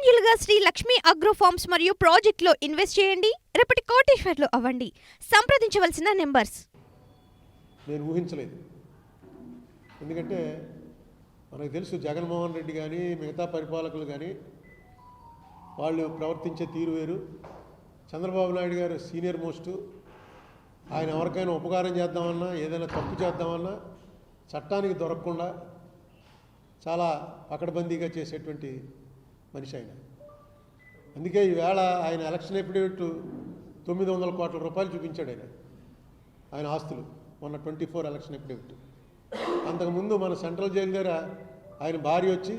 యాన్యువల్గా Shri Lakshmi agro forms మరియు ప్రాజెక్టులో invest చేయండి. రేపటి కోటీశ్వర్లు అవ్వండి. సంప్రదించవలసిన నెంబర్స్. నేను ఊహించలేదు. ఎందుకంటే మనకు తెలుసు జగన్మోహన్ రెడ్డి కానీ మిగతా పరిపాలకులు కానీ వాళ్ళు ప్రవర్తించే తీరు వేరు. చంద్రబాబు నాయుడు గారు సీనియర్ మోస్టు. ఆయన ఎవరికైనా ఉపకారం చేద్దామన్నా ఏదైనా తప్పు చేద్దామన్నా చట్టానికి దొరకకుండా చాలా పకడ్బందీగా చేసేటువంటి మనిషి ఆయన. అందుకే ఈవేళ ఆయన ఎలక్షన్ ఎఫిడవిట్ 900 కోట్ల రూపాయలు చూపించాడు ఆయన ఆస్తులు మొన్న 24 ఎలక్షన్ ఎఫిడవిట్. అంతకుముందు మన సెంట్రల్ జైలు దగ్గర ఆయన భార్య వచ్చి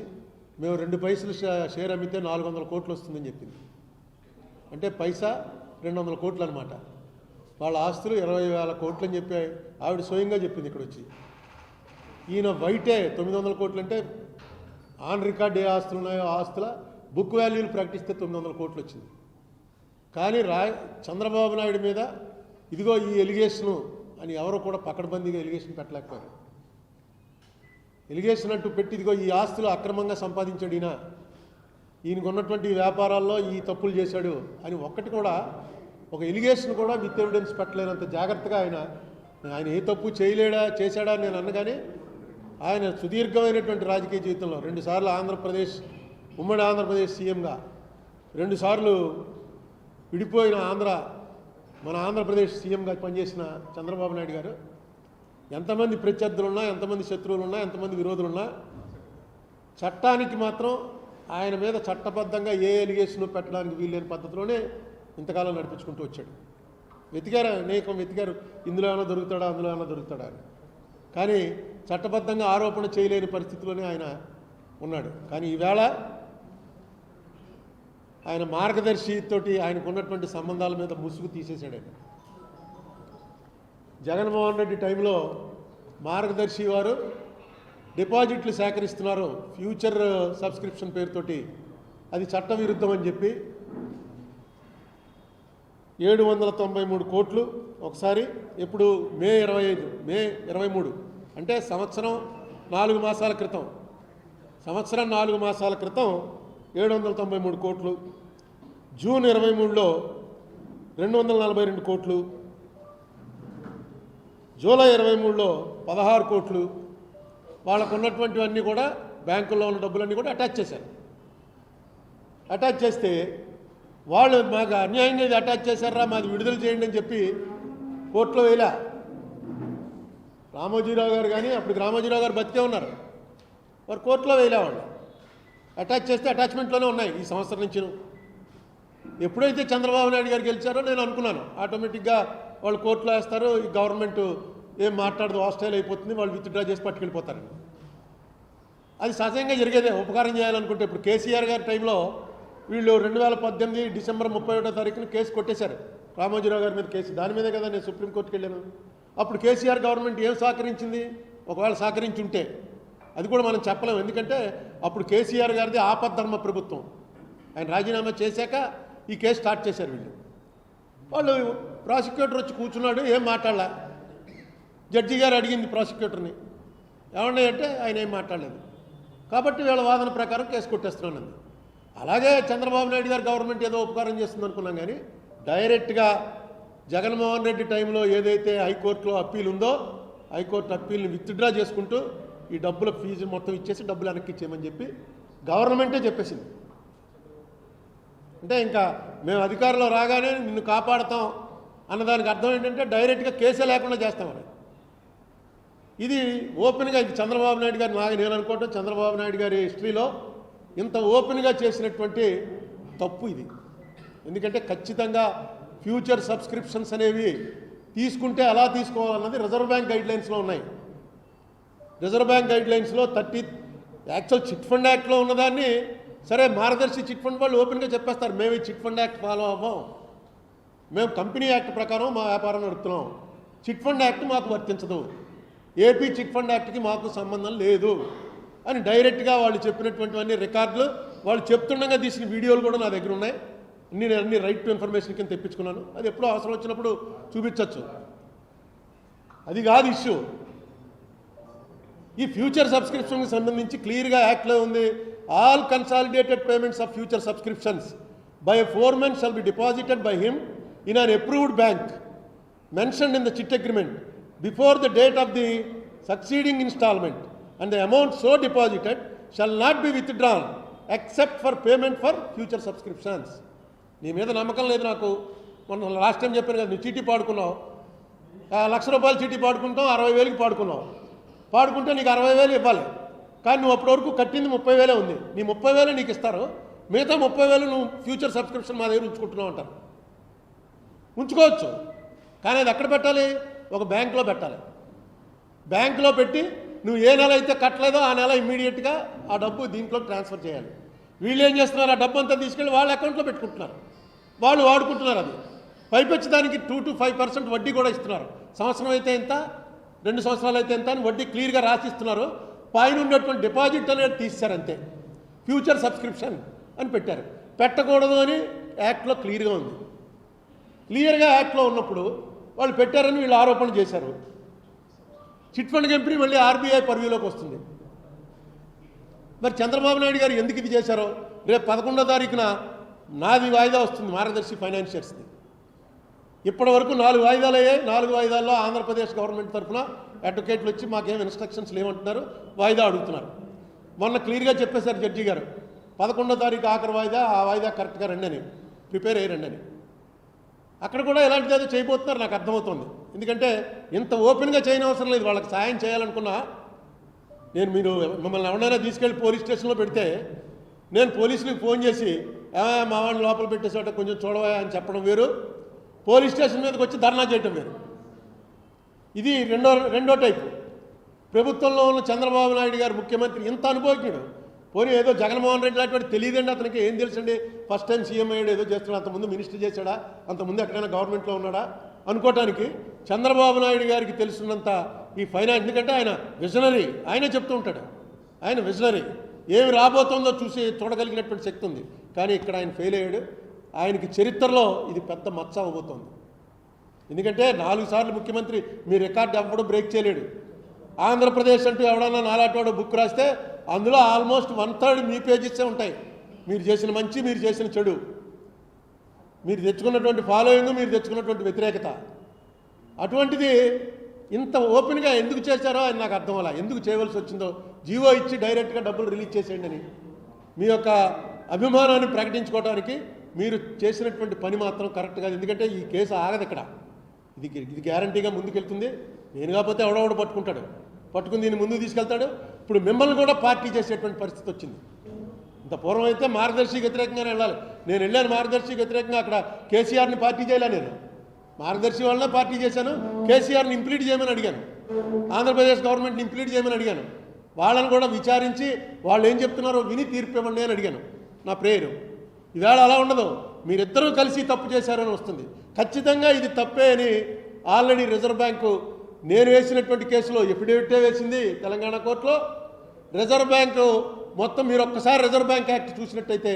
మేము 2 పైసలు షేర్ అమ్మితే 400 కోట్లు వస్తుందని చెప్పింది. అంటే పైసా 200 కోట్లు అనమాట. వాళ్ళ ఆస్తులు 20,000 కోట్లు అని చెప్పి ఆవిడ స్వయంగా చెప్పింది ఇక్కడ వచ్చి. ఈయన బయటే 900 కోట్లు అంటే ఆన్ రికార్డ్ ఏ ఆస్తులు ఉన్నాయో ఆస్తుల బుక్ వాల్యూలు ప్రకటిస్తే 900 కోట్లు వచ్చింది. కానీ చంద్రబాబు నాయుడు మీద ఇదిగో ఈ ఎలిగేషను అని ఎవరో కూడా పకడ్బందీగా ఎలిగేషన్ పెట్టలేకపోయారు. ఎలిగేషన్ అంటూ పెట్టి ఇదిగో ఈ ఆస్తులు అక్రమంగా సంపాదించాడు ఈయనకు ఉన్నటువంటి వ్యాపారాల్లో ఈ తప్పులు చేశాడు అని ఒక్కటి కూడా ఒక ఎలిగేషన్ కూడా విత్ ఎవిడెన్స్ పెట్టలేనంత జాగ్రత్తగా ఆయన ఏ తప్పు చేశాడా అని నేను అన్నగానే ఆయన సుదీర్ఘమైనటువంటి రాజకీయ జీవితంలో 2 సార్లు ఉమ్మడి ఆంధ్రప్రదేశ్ సీఎంగా, 2 సార్లు విడిపోయిన మన ఆంధ్రప్రదేశ్ సీఎంగా పనిచేసిన చంద్రబాబు నాయుడు గారు ఎంతమంది ప్రత్యర్థులున్నా, ఎంతమంది శత్రువులున్నా, ఎంతమంది విరోధులున్నా చట్టానికి మాత్రం ఆయన మీద చట్టబద్ధంగా ఏ ఎలిగేషన్ పెట్టడానికి వీల్లేని పద్ధతిలోనే ఇంతకాలం నడిపించుకుంటూ వచ్చాడు. వెతికారు ఇందులో ఏమైనా దొరుకుతాడా, అందులో ఏమైనా దొరుకుతాడా అని. కానీ చట్టబద్ధంగా ఆరోపణ చేయలేని పరిస్థితిలోనే ఆయన ఉన్నాడు. కానీ ఈవేళ ఆయన మార్గదర్శితోటి ఆయనకు ఉన్నటువంటి సంబంధాల మీద ముసుగు తీసేశాడు. జగన్మోహన్ రెడ్డి టైంలో మార్గదర్శి వారు డిపాజిట్లు సేకరిస్తున్నారు ఫ్యూచర్ సబ్స్క్రిప్షన్ పేరుతోటి, అది చట్టవిరుద్ధం అని చెప్పి 793 కోట్లు ఒకసారి, ఎప్పుడు మే 23 అంటే సంవత్సరం 4 మాసాల క్రితం 793 కోట్లు, జూన్ 23లో 242 కోట్లు, జూలై 23లో 16 కోట్లు. వాళ్ళకు ఉన్నటువంటివన్నీ కూడా బ్యాంకుల్లో ఉన్న డబ్బులన్నీ కూడా అటాచ్ చేశారు. అటాచ్ చేస్తే వాళ్ళు మాకు అన్యాయంగా ఇది అటాచ్ చేశారా, మాది విడుదల చేయండి అని చెప్పి కోర్టులో వేలా. రామోజీరావు గారు కానీ అప్పుడు రామోజీరావు గారు బతికే ఉన్నారు, వారు కోర్టులో వేయలే. వాళ్ళు అటాచ్ చేస్తే అటాచ్మెంట్లోనే ఉన్నాయి ఈ సంవత్సరం నుంచి. ఎప్పుడైతే చంద్రబాబు నాయుడు గారు గెలిచారో నేను అనుకున్నాను ఆటోమేటిక్గా వాళ్ళు కోర్టులో వేస్తారు, ఈ గవర్నమెంట్ ఏం మాట్లాడదు, హాస్టైల్ అయిపోతుంది, వాళ్ళు విత్డ్రా చేసి పట్టుకెళ్ళిపోతారని. అది సహజంగా జరిగేదే ఉపకారం చేయాలనుకుంటే. ఇప్పుడు కేసీఆర్ గారి టైంలో వీళ్ళు 2018 డిసెంబర్ 31వ తారీఖున కేసు కొట్టేశారు రామోజీరావు గారి మీద కేసు. దాని మీదే కదా నేను సుప్రీంకోర్టుకి వెళ్ళాను. అప్పుడు కేసీఆర్ గవర్నమెంట్ ఏం సహకరించింది, ఒకవేళ సహకరించుంటే అది కూడా మనం చెప్పలేము. ఎందుకంటే అప్పుడు కేసీఆర్ గారిది ఆపద్ధర్మ ప్రభుత్వం. ఆయన రాజీనామా చేశాక ఈ కేసు స్టార్ట్ చేశారు వాళ్ళు. ప్రాసిక్యూటర్ వచ్చి కూర్చున్నాడు, ఏం మాట్లాడలే. జడ్జి గారు అడిగింది ప్రాసిక్యూటర్ని, ఏమన్నా అంటే ఆయన ఏం మాట్లాడలేదు. కాబట్టి వీళ్ళ వాదన ప్రకారం కేసు కొట్టేస్తున్నాను. అలాగే చంద్రబాబు నాయుడు గారు గవర్నమెంట్ ఏదో ఉపకారం చేస్తుంది అనుకున్నాం. కానీ డైరెక్ట్గా జగన్మోహన్ రెడ్డి టైంలో ఏదైతే హైకోర్టులో అప్పీల్ ఉందో హైకోర్టు అప్పీల్ని విత్డ్రా చేసుకుంటూ ఈ డబ్బుల ఫీజు మొత్తం ఇచ్చేసి డబ్బులు వెనక్కి ఇచ్చేయమని చెప్పి గవర్నమెంటే చెప్పేసింది. అంటే ఇంకా మేము అధికారంలో రాగానే నిన్ను కాపాడతాం అన్నదానికి అర్థం ఏంటంటే డైరెక్ట్గా కేసే లేకుండా చేస్తామని. ఇది ఓపెన్గా ఇది చంద్రబాబు నాయుడు గారు నేను అనుకోవటం చంద్రబాబు నాయుడు గారి హిస్టరీలో ఇంత ఓపెన్గా చేసినటువంటి తప్పు ఇది. ఎందుకంటే ఖచ్చితంగా ఫ్యూచర్ సబ్స్క్రిప్షన్స్ అనేవి తీసుకుంటే ఎలా తీసుకోవాలన్నది రిజర్వ్ బ్యాంక్ గైడ్లైన్స్లో ఉన్నాయి. రిజర్వ్ బ్యాంక్ గైడ్లైన్స్లో యాక్చువల్ చిట్ ఫండ్ యాక్ట్లో ఉన్నదాన్ని సరే మార్గదర్శి చిట్ ఫండ్ వాళ్ళు ఓపెన్గా చెప్పేస్తారు, మేము ఈ చిట్ ఫండ్ యాక్ట్ ఫాలో అవ్వం, మేము కంపెనీ యాక్ట్ ప్రకారం మా వ్యాపారం నడుపుతున్నాం, చిట్ ఫండ్ యాక్ట్ మాకు వర్తించదు, ఏపీ చిట్ ఫండ్ యాక్ట్కి మాకు సంబంధం లేదు అని డైరెక్ట్గా వాళ్ళు చెప్పినటువంటివన్నీ రికార్డులు వాళ్ళు చెప్తుండగా తీసిన వీడియోలు కూడా నా దగ్గర ఉన్నాయి. నేను అన్ని రైట్ టు ఇన్ఫర్మేషన్ కింద తెప్పించుకున్నాను. అది ఎప్పుడో అవసరం వచ్చినప్పుడు చూపించవచ్చు. అది కాదు ఇష్యూ. ఈ ఫ్యూచర్ సబ్స్క్రిప్షన్కి సంబంధించి క్లియర్గా యాక్ట్లో ఉంది, all consolidated payments of future subscriptions by a foreman shall be deposited by him in an approved bank mentioned in the chit agreement before the date of the succeeding installment, and the amount so deposited shall not be withdrawn except for payment for future subscriptions. నీ మీద నమ్మకం లేదు నాకు. మొన్న last time చెప్పాను కదా, నువ్వు చీటీ పాడుకున్నావు, ₹1,00,000 చీటీ పాడుకుంటావు, 60,000కి పాడుకున్నావు. పాడుకుంటే నీకు 60,000 ఇవ్వాలి, కానీ నువ్వు అప్పటి వరకు కట్టింది 30,000 ఉంది. నీ 30,000 నీకు ఇస్తారు, మిగతా 30,000 నువ్వు ఫ్యూచర్ సబ్స్క్రిప్షన్ మా దగ్గర ఉంచుకుంటున్నావు అంటారు. ఉంచుకోవచ్చు, కానీ అది ఎక్కడ పెట్టాలి? ఒక బ్యాంకులో పెట్టాలి. బ్యాంకులో పెట్టి నువ్వు ఏ నెల అయితే కట్టలేదో ఆ నెల ఇమ్మీడియట్గా ఆ డబ్బు దీంట్లో ట్రాన్స్ఫర్ చేయాలి. వీళ్ళు ఏం చేస్తున్నారు? ఆ డబ్బు అంతా తీసుకెళ్ళి వాళ్ళ అకౌంట్లో పెట్టుకుంటున్నారు, వాళ్ళు వాడుకుంటున్నారు. అది పైపెచ్చి దానికి 2 to 5% వడ్డీ కూడా ఇస్తున్నారు. సంవత్సరం అయితే ఎంత, 2 సంవత్సరాలు అయితే ఎంత అని వడ్డీ క్లియర్గా రాసిస్తున్నారు. పైన ఉన్నటువంటి డిపాజిట్ అనేది తీశారు అంతే. ఫ్యూచర్ సబ్స్క్రిప్షన్ అని పెట్టారు. పెట్టకూడదు అని యాక్ట్లో క్లియర్గా ఉంది. క్లియర్గా యాక్ట్లో ఉన్నప్పుడు వాళ్ళు పెట్టారని వీళ్ళు ఆరోపణ చేశారు. చిట్ ఫండ్ కంపెనీ మళ్ళీ ఆర్బీఐ పర్వ్యూలోకి వస్తుంది. మరి చంద్రబాబు నాయుడు గారు ఎందుకు ఇది చేశారో, రేపు 11వ తారీఖున నాది వాయిదా వస్తుంది మార్గదర్శి ఫైనాన్షియర్స్ది. ఇప్పటి వరకు 4 వాయిదాలు అయ్యాయి. 4 వాయిదాల్లో ఆంధ్రప్రదేశ్ గవర్నమెంట్ తరఫున అడ్వకేట్లు వచ్చి మాకేం ఇన్స్ట్రక్షన్స్ లేవంటున్నారు, వాయిదా అడుగుతున్నారు. మొన్న క్లియర్గా చెప్పేశారు జడ్జి గారు, 11వ తారీఖు ఆఖరి వాయిదా, ఆ వాయిదా కరెక్ట్గా రండి అని, ప్రిపేర్ అయ్యి రండి అని. అక్కడ కూడా ఎలాంటిది ఏదో చేయబోతున్నారు నాకు అర్థమవుతుంది. ఎందుకంటే ఇంత ఓపెన్గా చేయని అవసరం లేదు. వాళ్ళకి సాయం చేయాలనుకున్నా మీరు మిమ్మల్ని ఎవరైనా తీసుకెళ్ళి పోలీస్ స్టేషన్లో పెడితే నేను పోలీసులకు ఫోన్ చేసి మా వాడిని లోపల పెట్టేసాట కొంచెం చూడవా అని చెప్పడం వేరు, పోలీస్ స్టేషన్ మీదకి వచ్చి ధర్నా చేయటం వేరు. ఇది రెండో టైపు. ప్రభుత్వంలో ఉన్న చంద్రబాబు నాయుడు గారు ముఖ్యమంత్రి ఇంత అనుభవజ్ఞుడు. పోనీ ఏదో జగన్మోహన్ రెడ్డి లాంటి వాడు తెలియదండి, అతనికి ఏం తెలుసండి, ఫస్ట్ టైం సీఎం అయ్యాడు, ఏదో చేస్తున్నాడు, అంతకుముందు మినిస్టర్ చేశాడా, అంతకుముందు ఎక్కడైనా గవర్నమెంట్లో ఉన్నాడా అనుకోవటానికి చంద్రబాబు నాయుడు గారికి తెలుసున్నంత ఈ ఫైనాన్స్. ఎందుకంటే ఆయన విజనరీ, ఆయనే చెప్తూ ఉంటాడు, ఆయన విజనరీ, ఏమి రాబోతుందో చూడగలిగినటువంటి శక్తి ఉంది. కానీ ఇక్కడ ఆయన ఫెయిల్ అయ్యాడు. ఆయనకి చరిత్రలో ఇది పెద్ద మచ్చ అవబోతోంది. ఎందుకంటే 4 సార్లు ముఖ్యమంత్రి, మీ రికార్డు ఎవడో బ్రేక్ చేయలేడు. ఆంధ్రప్రదేశ్ అంటూ ఎవడన్నా నాలాంటి బుక్ రాస్తే అందులో ఆల్మోస్ట్ 1/3 మీ పేజెసే ఉంటాయి. మీరు చేసిన మంచి, మీరు చేసిన చెడు, మీరు తెచ్చుకున్నటువంటి ఫాలోయింగ్, మీరు తెచ్చుకున్నటువంటి వ్యతిరేకత. అటువంటిది ఇంత ఓపెన్గా ఎందుకు చేశారో ఆయన నాకు అర్థం అలా, ఎందుకు చేయవలసి వచ్చిందో. జీవో ఇచ్చి డైరెక్ట్గా డబ్బులు రిలీజ్ చేసేయండి అని మీ యొక్క అభిమానాన్ని ప్రకటించుకోవడానికి మీరు చేసినటువంటి పని మాత్రం కరెక్ట్ కాదు. ఎందుకంటే ఈ కేసు ఆగదు ఇక్కడ, ఇది గ్యారంటీగా ముందుకెళ్తుంది. నేను కాకపోతే ఎవడెవడ పట్టుకుని దీన్ని ముందుకు తీసుకెళ్తాడు. ఇప్పుడు మిమ్మల్ని కూడా పార్టీ చేసేటువంటి పరిస్థితి వచ్చింది. ఇంత పూర్వం అయితే మార్గదర్శికి వ్యతిరేకంగానే వెళ్ళాలి. నేను వెళ్ళాను మార్గదర్శికి వ్యతిరేకంగా, అక్కడ కేసీఆర్ని పార్టీ చేయాలి. నేను మార్గదర్శి వాళ్ళనే పార్టీ చేశాను, కేసీఆర్ని ఇంప్లీట్ చేయమని అడిగాను, ఆంధ్రప్రదేశ్ గవర్నమెంట్ని ఇంప్లీట్ చేయమని అడిగాను. వాళ్ళని కూడా విచారించి వాళ్ళు ఏం చెప్తున్నారో విని తీర్పు ఇవ్వండి అని అడిగాను. నా ప్రేయరు. ఈవేళ అలా ఉండదు, మీరిద్దరూ కలిసి తప్పు చేశారని వస్తుంది. ఖచ్చితంగా ఇది తప్పే అని ఆల్రెడీ రిజర్వ్ బ్యాంకు నేను వేసినటువంటి కేసులో ఎఫిడేవిటే వేసింది తెలంగాణ కోర్టులో. రిజర్వ్ బ్యాంకు మొత్తం మీరు ఒక్కసారి రిజర్వ్ బ్యాంక్ యాక్ట్ చూసినట్టయితే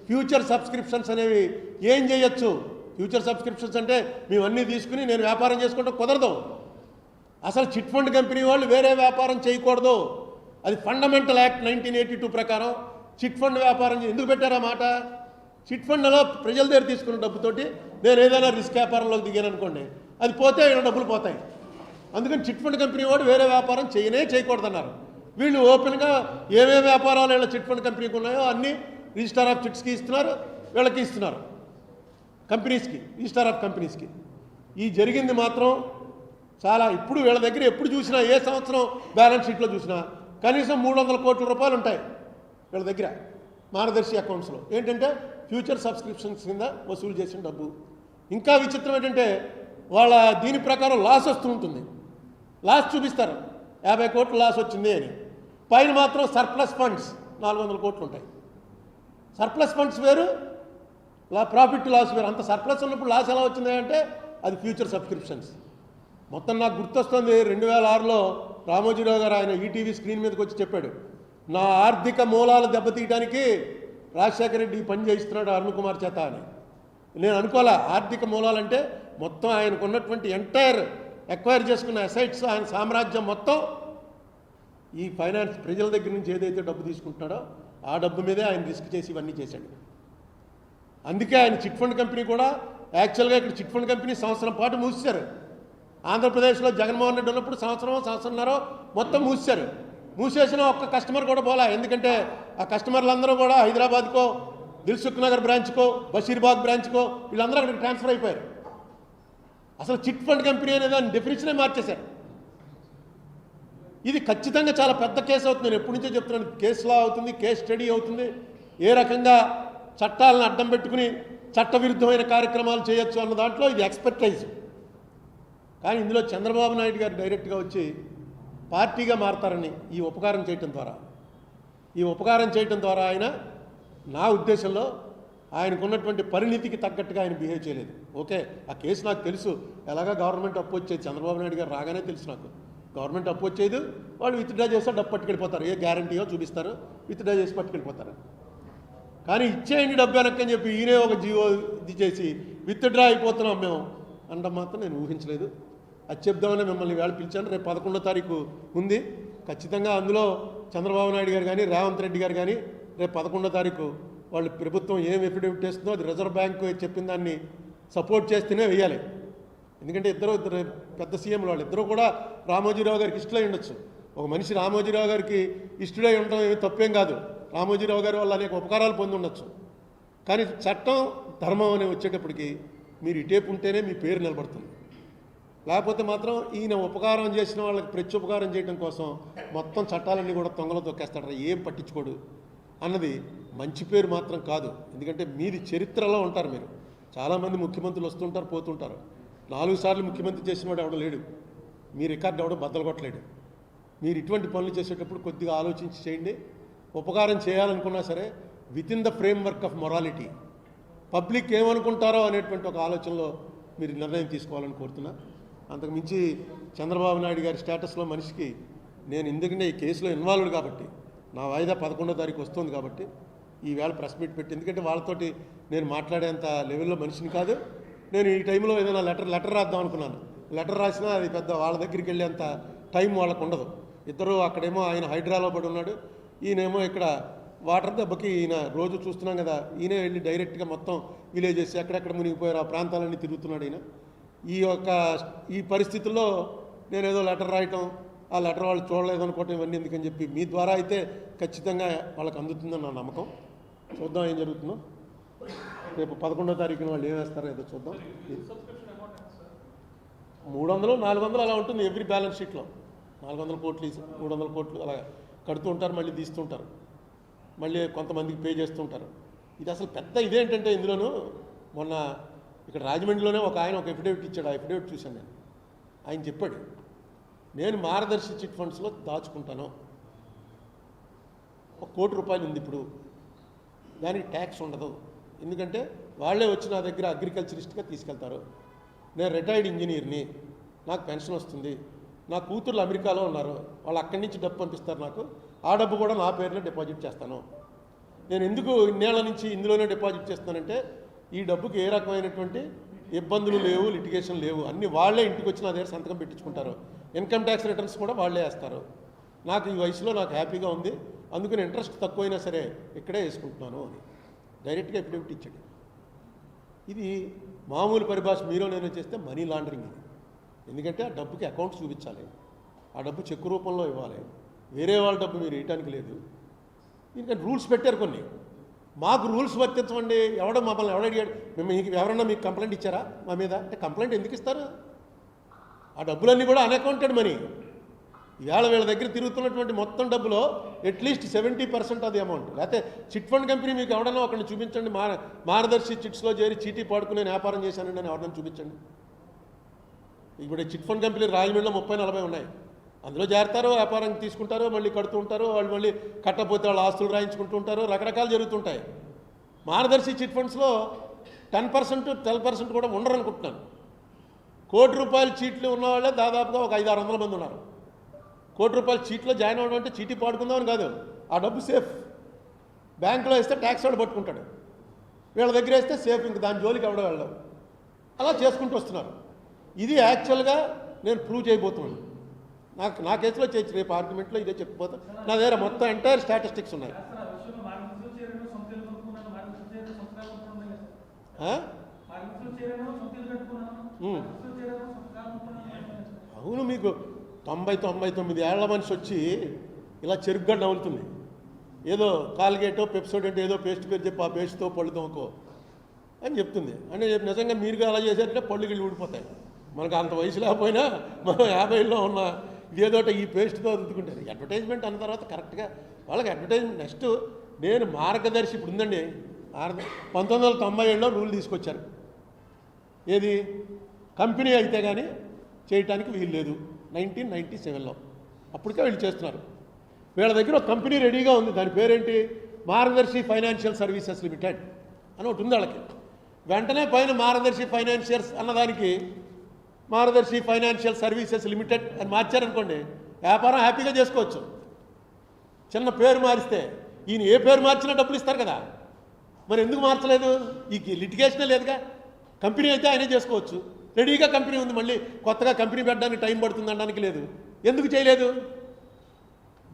ఫ్యూచర్ సబ్స్క్రిప్షన్స్ అనేవి ఏం చేయొచ్చు. ఫ్యూచర్ సబ్స్క్రిప్షన్స్ అంటే మేమన్నీ తీసుకుని నేను వ్యాపారం చేసుకుంటే కుదరదు. అసలు చిట్ ఫండ్ కంపెనీ వాళ్ళు వేరే వ్యాపారం చేయకూడదు. అది ఫండమెంటల్ యాక్ట్ 1982 ప్రకారం చిట్ ఫండ్ వ్యాపారం ఎందుకు పెట్టారా మాట? చిట్ ఫండ్లో ప్రజల దగ్గర తీసుకున్న డబ్బుతోటి నేను ఏదైనా రిస్క్ వ్యాపారంలోకి దిగాను అనుకోండి, అది పోతే ఇలా డబ్బులు పోతాయి. అందుకని చిట్ ఫండ్ కంపెనీ వాడు వేరే వ్యాపారం చేయకూడదన్నారు. వీళ్ళు ఓపెన్గా ఏమేమి వ్యాపారాలు వీళ్ళ చిట్ ఫండ్ కంపెనీకి ఉన్నాయో అన్నీ రిజిస్టార్ ఆఫ్ చిట్స్కి ఇస్తున్నారు, వీళ్ళకి ఇస్తున్నారు, కంపెనీస్కి, రిజిస్టార్ ఆఫ్ కంపెనీస్కి. ఈ జరిగింది మాత్రం చాలా. ఇప్పుడు వీళ్ళ దగ్గర ఎప్పుడు చూసినా, ఏ సంవత్సరం బ్యాలెన్స్ షీట్లో చూసినా కనీసం 300 కోట్ల రూపాయలు ఉంటాయి వీళ్ళ దగ్గర మార్గదర్శి అకౌంట్స్లో. ఏంటంటే ఫ్యూచర్ సబ్స్క్రిప్షన్స్ కింద వసూలు చేసిన డబ్బు. ఇంకా విచిత్రం ఏంటంటే వాళ్ళ దీని ప్రకారం లాస్ వస్తూ ఉంటుంది. లాస్ చూపిస్తారు, 50 కోట్లు లాస్ వచ్చింది అని. పైన మాత్రం సర్ప్లస్ ఫండ్స్ 400 కోట్లు ఉంటాయి. సర్ప్లస్ ఫండ్స్ వేరు, ప్రాఫిట్ లాస్ వేరు. అంత సర్ప్లస్ ఉన్నప్పుడు లాస్ ఎలా వచ్చింది అంటే అది ఫ్యూచర్ సబ్స్క్రిప్షన్స్. మొత్తం నాకు గుర్తొస్తుంది, 2006లో రామోజీరావు గారు ఆయన ఈటీవీ స్క్రీన్ మీదకి వచ్చి చెప్పాడు, నా ఆర్థిక మూలాలు దెబ్బతీయడానికి రాజశేఖర రెడ్డి పని చేయిస్తున్నాడు అరుణ్ కుమార్ చేత అని. నేను అనుకోలే, ఆర్థిక మూలాలంటే మొత్తం ఆయనకు ఉన్నటువంటి ఎంటైర్ ఎక్వైర్ చేసుకున్న అసెట్స్, ఆయన సామ్రాజ్యం మొత్తం ఈ ఫైనాన్స్ ప్రజల దగ్గర నుంచి ఏదైతే డబ్బు తీసుకుంటున్నాడో ఆ డబ్బు మీదే ఆయన రిస్క్ చేసి ఇవన్నీ చేశాడు. అందుకే ఆయన చిట్ ఫండ్ కంపెనీ కూడా యాక్చువల్గా ఇక్కడ చిట్ ఫండ్ కంపెనీ సంవత్సరం పాటు మూసేశారు. ఆంధ్రప్రదేశ్లో జగన్మోహన్ రెడ్డి ఉన్నప్పుడు సంవత్సరంన్నర మొత్తం మూసేశారు. మూసేసిన ఒక్క కస్టమర్ కూడా పోలా. ఎందుకంటే ఆ కస్టమర్లందరూ కూడా హైదరాబాద్కో, దిల్సుఖ్ నగర్ బ్రాంచ్కో, బషీర్బాగ్ బ్రాంచ్కో వీళ్ళందరూ అక్కడికి ట్రాన్స్ఫర్ అయిపోయారు. అసలు చిట్ ఫండ్ కంపెనీ అనే దాని డెఫినేషనే మార్చేశారు. ఇది ఖచ్చితంగా చాలా పెద్ద కేసు అవుతుంది. నేను ఎప్పటి నుంచో చెప్తున్నాను, కేసులా అవుతుంది, కేస్ స్టడీ అవుతుంది. ఏ రకంగా చట్టాలను అడ్డం పెట్టుకుని చట్టవిరుద్ధమైన కార్యక్రమాలు చేయొచ్చు అన్న దాంట్లో ఇది ఎక్స్పర్టైజ్. కానీ ఇందులో చంద్రబాబు నాయుడు గారు డైరెక్ట్గా వచ్చి పార్టీగా మారతారని ఈ ఉపకారం చేయటం ద్వారా ఆయన, నా ఉద్దేశంలో ఆయనకున్నటువంటి పరిణితికి తగ్గట్టుగా ఆయన బిహేవ్ చేయలేదు. ఓకే, ఆ కేసు నాకు తెలుసు, ఎలాగా గవర్నమెంట్ అప్పు వచ్చేది, చంద్రబాబు నాయుడు గారు రాగానే తెలుసు నాకు. గవర్నమెంట్ అప్పు వచ్చేది, వాళ్ళు విత్డ్రా చేస్తే డబ్బు పట్టుకెళ్ళిపోతారు, ఏ గ్యారంటీయో చూపిస్తారు, విత్డ్రా చేసి పట్టుకెళ్ళిపోతారు. కానీ ఇచ్చేయండి డబ్బు వెనక్కి అని చెప్పి ఈయనే ఒక జీవో ఇది చేసి విత్డ్రా అయిపోతున్నాం మేము అనడం మాత్రం నేను ఊహించలేదు. అది చెప్దామని మిమ్మల్ని వేళ పిలిచాను. రేపు 11వ తారీఖు ఉంది. ఖచ్చితంగా అందులో చంద్రబాబు నాయుడు గారు కానీ, రేవంత్ రెడ్డి గారు కానీ రేపు 11వ తారీఖు వాళ్ళు ప్రభుత్వం ఏం ఎఫిడవిట్ చేస్తుందో అది రిజర్వ్ బ్యాంకు చెప్పిన దాన్ని సపోర్ట్ చేస్తేనే వేయాలి. ఎందుకంటే ఇద్దరు పెద్ద సీఎంలు వాళ్ళిద్దరూ కూడా రామోజీరావు గారికి ఇష్టమై ఉండొచ్చు. ఒక మనిషి రామోజీరావు గారికి ఇష్టడై ఉండడం ఏమి తప్పేం కాదు. రామోజీరావు గారి వల్ల అనేక ఉపకారాలు పొంది ఉండొచ్చు. కానీ చట్టం, ధర్మం అని వచ్చేటప్పటికి మీరు ఇటేపు ఉంటేనే మీ పేరు నిలబడుతుంది. లేకపోతే మాత్రం ఈయన ఉపకారం చేసిన వాళ్ళకి ప్రత్యుపకారం చేయడం కోసం మొత్తం చట్టాలన్నీ కూడా తొంగలో తొక్కేస్తాడు, ఏం పట్టించుకోడు అన్నది మంచి పేరు మాత్రం కాదు. ఎందుకంటే మీది చరిత్రలో ఉంటారు. మీరు చాలామంది ముఖ్యమంత్రులు వస్తుంటారు, పోతుంటారు. 4 సార్లు ముఖ్యమంత్రి చేసిన వాడు ఎవడో లేడు. మీ రికార్డు ఎవడో బద్దలు కొట్టలేడు. మీరు ఇటువంటి పనులు చేసేటప్పుడు కొద్దిగా ఆలోచించి చేయండి. ఉపకారం చేయాలనుకున్నా సరే within the framework of morality. Public ఏమనుకుంటారో అనేటువంటి ఒక ఆలోచనలో మీరు నిర్ణయం తీసుకోవాలని కోరుతున్నా. అంతకుమించి చంద్రబాబు నాయుడు గారి స్టేటస్లో మనిషికి నేను ఎందుకంటే ఈ కేసులో ఇన్వాల్వ్డ్ కాబట్టి, నా వాయిదా 11వ తారీఖు వస్తుంది కాబట్టి ఈవేళ ప్రెస్ మీట్ పెట్టి, ఎందుకంటే వాళ్ళతోటి నేను మాట్లాడేంత లెవెల్లో మనిషిని కాదు. నేను ఈ టైంలో ఏదైనా లెటర్ రాద్దాం అనుకున్నాను. లెటర్ రాసినా అది పెద్ద వాళ్ళ దగ్గరికి వెళ్ళేంత టైం వాళ్ళకు ఉండదు. ఇద్దరు అక్కడేమో ఆయన హైడ్రాలో పడి ఉన్నాడు, ఈయనేమో ఇక్కడ వాటర్ దెబ్బకి ఈయన రోజు చూస్తున్నాం కదా, ఈయనే వెళ్ళి డైరెక్ట్గా మొత్తం విలేజెస్ ఎక్కడెక్కడ మునిగిపోయారు ఆ ప్రాంతాలన్నీ తిరుగుతున్నాడు ఈయన. ఈ పరిస్థితుల్లో నేను ఏదో లెటర్ రాయటం, ఆ లెటర్ వాళ్ళు చూడలేదు అనుకోవటం ఇవన్నీ ఎందుకని చెప్పి మీ ద్వారా అయితే ఖచ్చితంగా వాళ్ళకి అందుతుందని నా నమ్మకం. చూద్దాం ఏం జరుగుతుందో. రేపు 11వ తారీఖున వాళ్ళు ఏం వేస్తారో ఏదో చూద్దాం. 300, 400 అలా ఉంటుంది ఎవ్రీ బ్యాలెన్స్ షీట్లో. 400 కోట్లు, 300 కోట్లు అలా కడుతూ ఉంటారు, మళ్ళీ తీస్తుంటారు, మళ్ళీ కొంతమందికి పే చేస్తుంటారు. ఇది అసలు పెద్ద ఇదేంటంటే ఇందులోనూ మొన్న ఇక్కడ రాజమండ్రిలోనే ఒక ఆయన ఒక ఎఫిడేవిట్ ఇచ్చాడు. ఆ ఎఫిడేవిట్ చూశాను నేను. ఆయన చెప్పాడు, నేను మార్గదర్శి చిట్ ఫండ్స్లో దాచుకుంటాను, 1 కోటి రూపాయలు ఉంది ఇప్పుడు, దానికి ట్యాక్స్ ఉండదు, ఎందుకంటే వాళ్ళే వచ్చి నా దగ్గర అగ్రికల్చరిస్ట్గా తీసుకెళ్తారు. నేను రిటైర్డ్ ఇంజనీర్ని, నాకు పెన్షన్ వస్తుంది, నా కూతుర్లు అమెరికాలో ఉన్నారు, వాళ్ళు అక్కడి నుంచి డబ్బు పంపిస్తారు నాకు, ఆ డబ్బు కూడా నా పేరులో డిపాజిట్ చేస్తాను. నేను ఎందుకు ఇన్నేళ్ల నుంచి ఇందులోనే డిపాజిట్ చేస్తానంటే ఈ డబ్బుకి ఏ రకమైనటువంటి ఇబ్బందులు లేవు, లిటిగేషన్ లేవు, అన్నీ వాళ్ళే ఇంటికి వచ్చి నా దగ్గర సంతకం పెట్టించుకుంటారు, ఇన్కమ్ ట్యాక్స్ రిటర్న్స్ కూడా వాళ్ళే వేస్తారు. నాకు ఈ వయసులో నాకు హ్యాపీగా ఉంది, అందుకని ఇంట్రెస్ట్ తక్కువైనా సరే ఇక్కడే వేసుకుంటున్నాను అని డైరెక్ట్గా ఎఫిడవిట్ ఇచ్చాడు. ఇది మామూలు పరిభాష మీరో నేను చేస్తే మనీ లాండరింగ్ ఇది. ఎందుకంటే ఆ డబ్బుకి అకౌంట్ చూపించాలి, ఆ డబ్బు చెక్కు రూపంలో ఇవ్వాలి, వేరే వాళ్ళ డబ్బు మీరు వేయటానికి లేదు. ఎందుకంటే రూల్స్ పెట్టారు కొన్ని, మాకు రూల్స్ వర్తించమండి, మమ్మల్ని అడిగాడు, మేము ఎవరన్నా మీకు కంప్లైంట్ ఇచ్చారా మా మీద అంటే కంప్లైంట్ ఎందుకు ఇస్తారు? ఆ డబ్బులన్నీ కూడా అన్అకౌంటెడ్ మనీ. ఇవాళ వీళ్ళ దగ్గర తిరుగుతున్నటువంటి మొత్తం డబ్బులో అట్లీస్ట్ 70% అది అమౌంట్. లేకపోతే చిట్ ఫండ్ కంపెనీ మీకు ఎవడన్నా ఒకరిని చూపించండి, మార్గదర్శి చిట్స్లో చేరి చీటీ పాడుకునే వ్యాపారం చేశానండి అని ఎవరన్నా చూపించండి. ఇప్పుడు చిట్ ఫండ్ కంపెనీలు రాజమండ్రిలో 30-40 ఉన్నాయి. అందులో చేరతారు, వ్యాపారం తీసుకుంటారు, మళ్ళీ కడుతూ ఉంటారు, వాళ్ళు మళ్ళీ కట్టకపోతే వాళ్ళు ఆస్తులు రాయించుకుంటూ ఉంటారు, రకరకాలు జరుగుతుంటాయి. మార్గదర్శి చిట్ ఫండ్స్లో 10%, 12% కూడా ఉండరు అనుకుంటున్నాను. 1 కోటి రూపాయల చీట్లు ఉన్న వాళ్ళే దాదాపుగా ఒక 500-600 మంది ఉన్నారు. 1 కోటి రూపాయల చీట్లో జాయిన్ అవ్వడం అంటే చీటీ పాడుకుందామని కాదు, ఆ డబ్బు సేఫ్. బ్యాంకులో వేస్తే ట్యాక్స్ వాడు పట్టుకుంటాడు, వీళ్ళ దగ్గర వేస్తే సేఫ్, ఇంక దాని జోలికి ఎవడో వెళ్ళడం, అలా చేసుకుంటూ వస్తున్నారు. ఇది యాక్చువల్గా నేను ప్రూవ్ చేయబోతున్నాను. నా కేసులో చేయొచ్చు, రేపు ఆర్గ్యుమెంట్లో ఇదే చెప్పిపోతాను. నా దగ్గర మొత్తం ఎంటైర్ స్టాటిస్టిక్స్ ఉన్నాయి. ఆ? ఉమ్. అవును, మీకు 99 ఏళ్ల మనిషి వచ్చి ఇలా చెరుగ్గా నవ్వులుతుంది. ఏదో కాల్గేటో పెప్సోడెంట్ ఏదో పేస్ట్ పేరు చెప్పి ఆ పేస్ట్తో పళ్ళు తోముకో అని చెప్తుంది. అంటే నిజంగా మీరు అలా చేశారంటే పళ్ళు గిళ్ళు ఊడిపోతాయి. మనకు అంత వయసు లేకపోయినా మనం 50లో ఉన్న ఇదేదోట ఈ పేస్ట్తో రుద్దుకుంటారు. అడ్వర్టైజ్మెంట్ అన్న తర్వాత కరెక్ట్గా వాళ్ళకి అడ్వర్టైజ్మెంట్. నెక్స్ట్ నేను మార్గదర్శి ఇప్పుడు ఉందండి, 1997లో రూల్ తీసుకొచ్చారు. ఏది కంపెనీ అయితే కానీ చేయటానికి వీలు లేదు. 1997లో అప్పటికే వీళ్ళు చేస్తున్నారు. వీళ్ళ దగ్గర ఒక కంపెనీ రెడీగా ఉంది. దాని పేరేంటి, మార్గదర్శి ఫైనాన్షియల్ సర్వీసెస్ లిమిటెడ్ అని ఒకటి ఉంది వాళ్ళకి. వెంటనే పైన మార్గదర్శి ఫైనాన్షియల్స్ అన్నదానికి మార్గదర్శి ఫైనాన్షియల్ సర్వీసెస్ లిమిటెడ్ అని మార్చారనుకోండి, వ్యాపారం హ్యాపీగా చేసుకోవచ్చు. చిన్న పేరు మారిస్తే ఈయన ఏ పేరు మార్చినా డబ్బులు ఇస్తారు కదా, మరి ఎందుకు మార్చలేదు? ఈ లిటిగేషనే లేదుగా. కంపెనీ అయితే ఆయనే చేసుకోవచ్చు. రెడీగా కంపెనీ ఉంది, మళ్ళీ కొత్తగా కంపెనీ పెట్టడానికి టైం పడుతుంది అనడానికి లేదు. ఎందుకు చేయలేదు?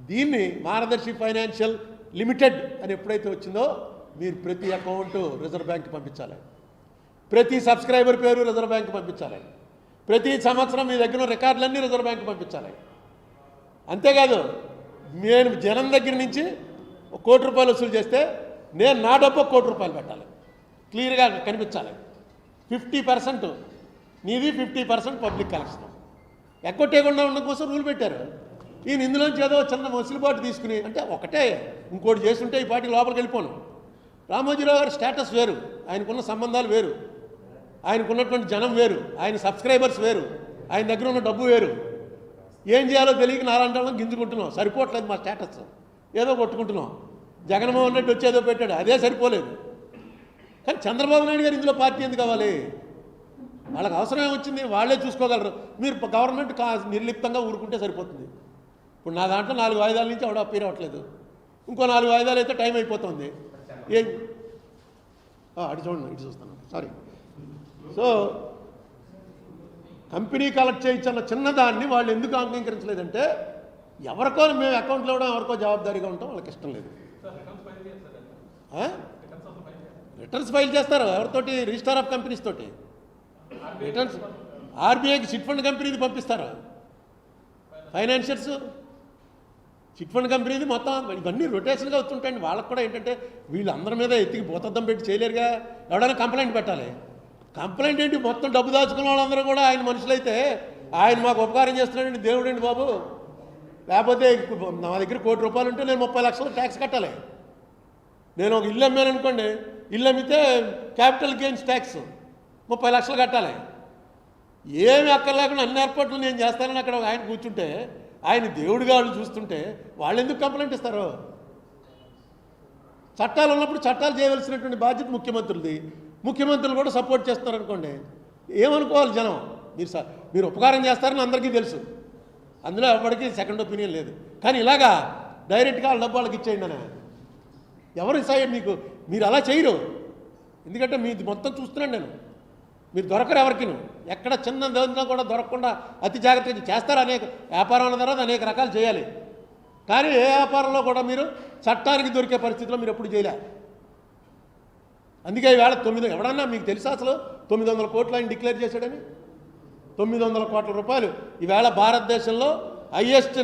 దీన్ని మార్గదర్శి ఫైనాన్షియల్ లిమిటెడ్ అని ఎప్పుడైతే వచ్చిందో మీరు ప్రతి అకౌంటు రిజర్వ్ బ్యాంక్కి పంపించాలి, ప్రతి సబ్స్క్రైబర్ పేరు రిజర్వ్ బ్యాంక్కి పంపించాలి, ప్రతి సంవత్సరం మీ దగ్గర రికార్డులన్నీ రిజర్వ్ బ్యాంక్కి పంపించాలి. అంతేకాదు, నేను జనం దగ్గర నుంచి ₹1 కోటి వసూలు చేస్తే నేను నా డబ్బు ₹1 కోటి పెట్టాలి, క్లియర్గా కనిపించాలి. 50% నీది, 50% పబ్లిక్ కలెక్షన్. ఎక్కొట్టేయకుండా ఉండడం కోసం రూల్ పెట్టారు. ఈయన ఇందులోంచి ఏదో చిన్న మసిలిబాటు తీసుకుని, అంటే ఒకటే ఇంకోటి చేస్తుంటే ఈ పార్టీ లోపలికి వెళ్ళిపోను. రామోజీరావు గారి స్టేటస్ వేరు, ఆయనకున్న సంబంధాలు వేరు, ఆయనకున్నటువంటి జనం వేరు, ఆయన సబ్స్క్రైబర్స్ వేరు, ఆయన దగ్గర ఉన్న డబ్బు వేరు. ఏం చేయాలో తెలియక నారాయణ గింజుకుంటున్నాం, సరిపోవట్లేదు మా స్టేటస్, ఏదో కొట్టుకుంటున్నాం. జగన్మోహన్ రెడ్డి వచ్చి ఏదో పెట్టాడు, అదే సరిపోలేదు. కానీ చంద్రబాబు నాయుడు గారు ఇందులో పార్టీ ఎందుకు కావాలి? వాళ్ళకి అవసరమే వచ్చింది, వాళ్ళే చూసుకోగలరు. మీరు గవర్నమెంట్ నిర్లిప్తంగా ఊరుకుంటే సరిపోతుంది. ఇప్పుడు నా దాంట్లో 4 వాయిదాల నుంచి ఆవిడ అప్పీర్ అవ్వట్లేదు, ఇంకో 4 వాయిదాలు అయితే టైం అయిపోతుంది. ఏం అటు చూడండి, ఇటు చూస్తాను, సారీ. సో కంపెనీ కలెక్ట్ చేయించిన చిన్నదాన్ని వాళ్ళు ఎందుకు అంగీకరించలేదంటే, ఎవరికో మేము అకౌంట్లో ఇవ్వడం, ఎవరికో జవాబుదారీగా ఉంటాం, వాళ్ళకి ఇష్టం లేదు. రిటర్న్స్ ఫైల్ చేస్తారు ఎవరితోటి, రిజిస్టార్ ఆఫ్ కంపెనీస్ తోటి. రిటర్న్స్ ఆర్బీఐకి చిట్ ఫండ్ కంపెనీది పంపిస్తారు, ఫైనాన్షియర్స్ చిట్ ఫండ్ కంపెనీది మొత్తం. ఇవన్నీ రొటేషన్గా వస్తుంటాయండి. వాళ్ళకు కూడా ఏంటంటే వీళ్ళందరి మీద ఎత్తికి భూతద్దం పెట్టి చేయలేరుగా, ఎవడైనా కంప్లైంట్ పెట్టాలి. కంప్లైంట్ ఏంటి, మొత్తం డబ్బు దాచుకున్న వాళ్ళందరూ కూడా ఆయన మనుషులైతే ఆయన మాకు ఉపకారం చేస్తున్నాడండి, దేవుడండి బాబు. లేకపోతే నా దగ్గర ₹1 కోటి ఉంటే నేను 30 లక్షలు ట్యాక్స్ కట్టాలి. నేను ఒక ఇల్లు అమ్మాను అనుకోండి, ఇల్లు అమ్మితే క్యాపిటల్ గెయిన్స్ ట్యాక్స్ 30 లక్షలు కట్టాలి. ఏమి అక్కర్లేకుండా అన్ని ఏర్పాట్లు నేను చేస్తానని అక్కడ ఆయన కూర్చుంటే, ఆయన దేవుడిగా వాళ్ళు చూస్తుంటే వాళ్ళు ఎందుకు కంప్లైంట్ ఇస్తారు? చట్టాలు ఉన్నప్పుడు చట్టాలు చేయవలసినటువంటి బాధ్యత ముఖ్యమంత్రులది. ముఖ్యమంత్రులు కూడా సపోర్ట్ చేస్తున్నారనుకోండి, ఏమనుకోవాలి జనం? మీరు ఉపకారం చేస్తారని అందరికీ తెలుసు, అందులో ఎవరికి సెకండ్ ఒపీనియన్ లేదు. కానీ ఇలాగా డైరెక్ట్గా వాళ్ళ డబ్బు వాళ్ళకి ఇచ్చేయండి అని ఎవరు సైడ్ మీకు, మీరు అలా చేయరు. ఎందుకంటే మీది మొత్తం చూస్తున్నాను నేను, మీరు దొరకరు ఎవరికి. ఎక్కడ చిన్న దాంట్లో కూడా దొరకకుండా అతి జాగ్రత్తగా చేస్తారు. అనేక వ్యాపారం అన్న తర్వాత అనేక రకాలు చేయాలి. కానీ ఏ వ్యాపారంలో కూడా మీరు చట్టానికి దొరికే పరిస్థితిలో మీరు ఎప్పుడు చేయలే. అందుకే ఈవేళ 9 ఎవడన్నా మీకు తెలుసా అసలు 900 కోట్లు ఆయన డిక్లేర్ చేశాడని? 900 కోట్ల రూపాయలు ఈవేళ భారతదేశంలో హైయెస్ట్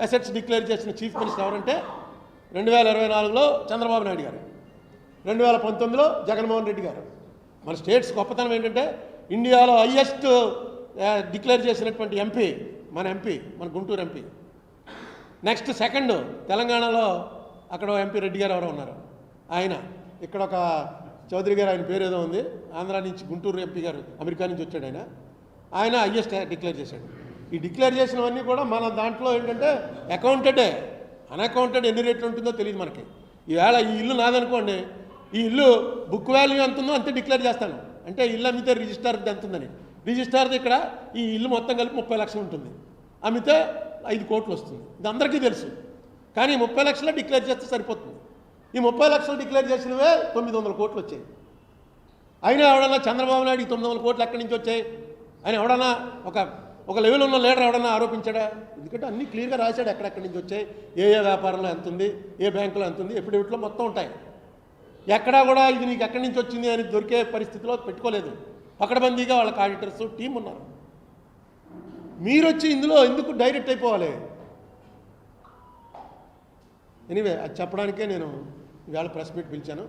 అసెట్స్ డిక్లేర్ చేసిన చీఫ్ మినిస్టర్ ఎవరంటే 2024లో చంద్రబాబు నాయుడు గారు, 2019లో జగన్మోహన్ రెడ్డి గారు. మన స్టేట్స్ గొప్పతనం ఏంటంటే ఇండియాలో హైయెస్ట్ డిక్లేర్ చేసినటువంటి ఎంపీ మన గుంటూరు ఎంపీ. నెక్స్ట్ సెకండ్ తెలంగాణలో అక్కడ ఎంపీ రెడ్డి గారు ఎవరో ఉన్నారు, ఆయన. ఇక్కడ ఒక చౌదరి గారు, ఆయన పేరు ఏదో ఉంది, ఆంధ్ర నుంచి గుంటూరు ఎంపీ గారు, అమెరికా నుంచి వచ్చాడు ఆయన హైయెస్ట్ డిక్లేర్ చేశాడు. ఈ డిక్లేర్ చేసినవన్నీ కూడా మన దాంట్లో ఏంటంటే అకౌంటెడే, అన్అకౌంటెడ్ ఎన్ని రేట్లు ఉంటుందో తెలియదు మనకి. ఈవేళ ఈ ఇల్లు నాదనుకోండి, ఈ ఇల్లు బుక్ వాల్యూ ఎంత ఉందో అంతే డిక్లేర్ చేస్తాను. అంటే ఇల్లు అమ్మితే రిజిస్టార్ది ఎంత ఉందని, రిజిస్టార్ది ఇక్కడ ఈ ఇల్లు మొత్తం కలిపి 30 లక్షలు ఉంటుంది, అమ్మితే 5 కోట్లు వస్తుంది. ఇది అందరికీ తెలుసు. కానీ 30 లక్షలే డిక్లేర్ చేస్తే సరిపోతుంది. ఈ 30 లక్షలు డిక్లేర్ చేసినవే 900 కోట్లు వచ్చాయి. అయినా ఎవడన్నా చంద్రబాబు నాయుడికి 900 కోట్లు ఎక్కడి నుంచి వచ్చాయి అని ఎవడన్నా ఒక లెవెల్ ఉన్న లీడర్ ఎవడన్నా ఆరోపించాడా? ఎందుకంటే అన్నీ క్లియర్గా రాశాడు, ఎక్కడెక్కడి నుంచి వచ్చాయి, ఏ వ్యాపారంలో ఎంత ఉంది, ఏ బ్యాంకులో ఎంత ఉంది, ఎప్పుడెప్పుట్లో మొత్తం ఉంటాయి. ఎక్కడా కూడా ఇది నీకు ఎక్కడి నుంచి వచ్చింది అని దొరికే పరిస్థితిలో పెట్టుకోలేదు. పకడ్బందీగా వాళ్ళకి ఆడిటర్స్ టీం ఉన్నారు. మీరు వచ్చి ఇందులో ఎందుకు డైరెక్ట్ అయిపోవాలి? ఎనీవే అది చెప్పడానికే నేను ఇవాళ ప్రెస్ మీట్ పిలిచాను.